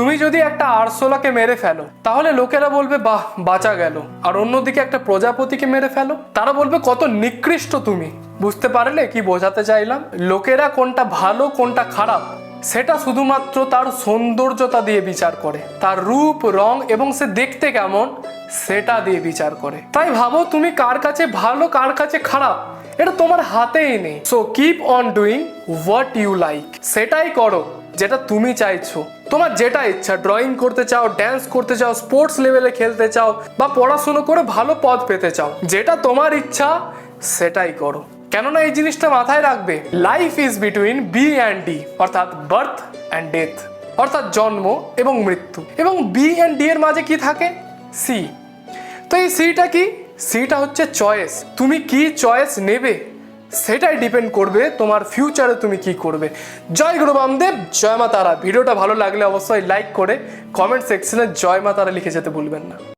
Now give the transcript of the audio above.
তুমি যদি একটা আরশোলাকে মেরে ফেলো তাহলে লোকেরা বলবে বাহ বাঁচা গেল, আর অন্যদিকে একটা প্রজাপতিকে মেরে ফেলো তারা বলবে কত নিকৃষ্ট তুমি। বুঝতে পারলে কি বোঝাতে চাইলাম? লোকেরা কোনটা ভালো কোনটা খারাপ সেটা শুধুমাত্র তার সৌন্দর্যতা দিয়ে বিচার করে, তার রূপ রং এবং সে দেখতে কেমন সেটা দিয়ে বিচার করে। তাই ভাবো তুমি কার কাছে ভালো কার কাছে খারাপ এটা তোমার হাতেই নেই। So keep on doing what you like, সেটাই করো যেটা তুমি চাইছো। তোমার যেটা ইচ্ছা, ড্রয়িং করতে চাও, ড্যান্স করতে চাও, স্পোর্টস লেভেলে খেলতে চাও, বা পড়াশুনো করে ভালো পদ পেতে চাও, যেটা তোমার ইচ্ছা সেটাই করো। কেননা এই জিনিসটা মাথায় রাখবে, life is between B and D, অর্থাৎ বার্থ অ্যান্ড ডেথ, অর্থাৎ জন্ম এবং মৃত্যু। এবং বি অ্যান্ড ডি এর মাঝে কি থাকে? সি। তো এই সিটা কি? সিটা হচ্ছে চয়েস। তুমি কি চয়েস নেবে সেটাই ডিপেন্ড করবে তোমার ফিউচারে তুমি কি করবে। জয় গুরু বামদেব, জয় মা তারা। ভিডিওটা ভালো লাগলে অবশ্যই লাইক করে কমেন্ট সেকশনে জয় মা তারা লিখে যেতে ভুলবেন না।